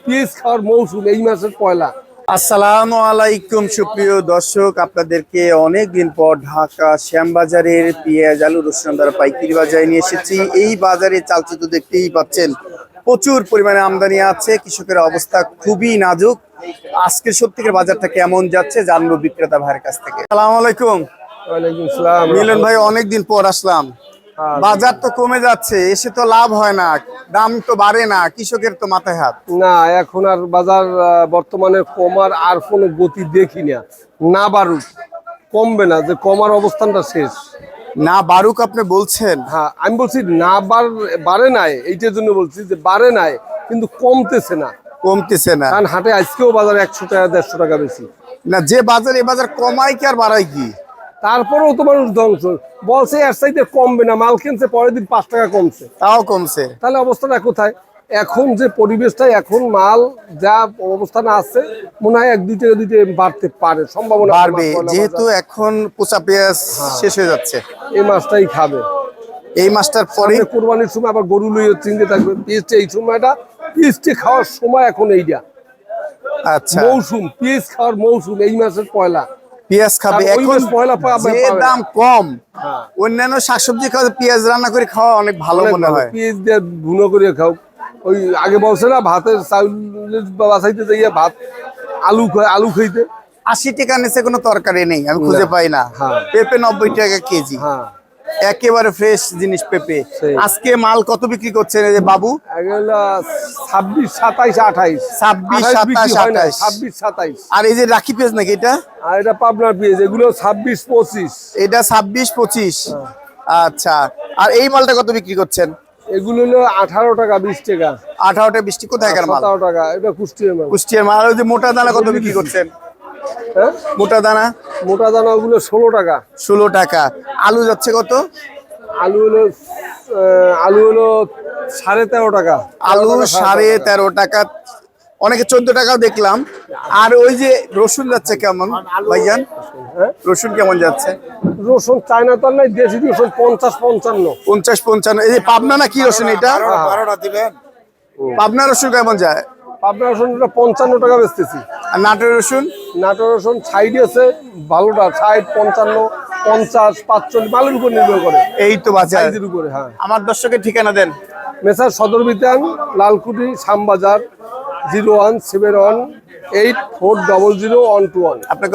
পেঁয়াজ খাওয়ার মৌসুম এই মাসের পয়লা। আসসালামু আলাইকুম সুপ্রিয় দর্শক, আপনাদেরকে অনেকদিন পর ঢাকা শ্যামবাজারের পেঁয়াজ আলু রসুন দ্বারা পাইকারি বাজারে নিয়ে এসেছি। এই বাজারে চালচিত্র দেখতেই পাচ্ছেন, প্রচুর পরিমাণে আমদানি আছে, কৃষকের অবস্থা খুবই নাজুক। আজকের সত্যিকার বাজারটা কেমন যাচ্ছে জানবো বিক্রেতা ভাইয়ের কাছ থেকে। আসসালামু আলাইকুম। ওয়ালাইকুম আসসালাম। মিলন ভাই, অনেকদিন পর আসলাম। বাজার তো কমে যাচ্ছে, এসে তো লাভ হয় না, দাম তো বাড়ে না, কৃষকের তো মাথায় হাত। না, এখন আর বাজার বর্তমানে কমার আর কোনো গতি দেখি না। না বাড়ুক, কমবে না, যে কমার অবস্থানটা শেষ। না বাড়ুক আপনি বলছেন? হ্যাঁ, আমি বলছি না বাড়ে নাই, এইটার জন্য বলছি যে বাড়ে নাই কিন্তু কমতেছে না। কমতেছে না, কারণ হাটে আজকেও বাজার 100 টাকা 150 টাকা বেশি। না যে বাজার এ বাজার কমায় কি আর বাড়ায় কি? তারপরেও তো মানুষ ধ্বংস বলছে এর চাইতে কমবে না, মাল কিনছে পরের দিন 5 টাকা কমছে, তাও কমছে। তাহলে অবস্থাটা কোথায়? এখন যে পরিবেশটা, এখন মাল যা অবস্থানে আছে, মনে হয় 1-2 টাকা বাড়তে পারে, সম্ভাবনা বাড়বে, যেহেতু এখন পোচা পেঁয়াজ শেষ হয়ে যাচ্ছে। এই মাছটাই খাবে। এই মাসটার পরে কোরবানির সময় আবার গরু লইয়ে চিনতে থাকবে। পেঁয়াজটা এই সময়টা, পেঁয়াজটি খাওয়ার সময় এখন এইটা আচ্ছা, মৌসুম, পেঁয়াজ খাওয়ার মৌসুম এই মাসের পয়লা। পেঁয়াজ খাবে আর ওই এখন। মাস পয়লা যে দাম কম, হ্যাঁ। অন্যান্য শাকসবজি খাওয়া পেঁয়াজ রান্না করে খাওয়া অনেক ভালো মনে হয়। পেঁয়াজ দিয়ে ভুনো করে খাও। ওই আগে বলছে না, ভাতের চাউলের বাছাইতে যাইয়া ভাত আলু খাইতে। 80 টাকা নিচে কোনো তরকারি নেই, আমি খুঁজে পাই না। হ্যাঁ। পেঁপে 90 টাকা কেজি, হ্যাঁ, একেবারে ফ্রেশ জিনিস পেঁপে। সেই। আজকে মাল কত বিক্রি করছেন এই যে বাবু? 26, 27, 28। 26, 27, 28। 26, 27। আর এই যে রাখি পেঁয়াজ নাকি এটা? আর এটা পাবনার পেঁয়াজ, এগুলো 26, 25। এটা 26, 25। আচ্ছা, আর এই মালটা কত বিক্রি করছেন? এগুলো হলো 18 টাকা 20 টাকা। 18টা 20 কোথায়কার মাল? 17 টাকা। এটা কুষ্টিয়ার মাল। কুষ্টিয়ার মাল। আর ওই যে মোটা দানা কত বিক্রি করছেন? হ্যাঁ, মোটা দানা মোটা দানা ওগুলো 16 টাকা। 16 টাকা। আলু যাচ্ছে কত? আলু হলো 13.5 টাকা। আলু 13.5 টাকা, অনেকে 14 টাকাও দেখলাম। আর ওই যে রসুন যাচ্ছে কেমন ভাইজান? হ্যাঁ, রসুন কেমন যাচ্ছে? রসুন চায়না তো নাই, দেশি রসুন 50-55। 50-55। এই যে পাবনা না কি রসুন এটা? পাবনা রসুন কেমন যায়? পাবনা রসুন 55 টাকা বেচতেছি। আর নাটোর রসুন? নাটোর রসুন সাইড আছে ভালোটা, 60, 55, 50, 45 মালের উপর নির্ভর করে। এই তো বাজার। সাইজের উপরে। হ্যাঁ, আমার দর্শকের ঠিকানা দেন। মেসার সদর বিতান, লালকুটি, শ্যামবাজার, 01718400121। আপনাকে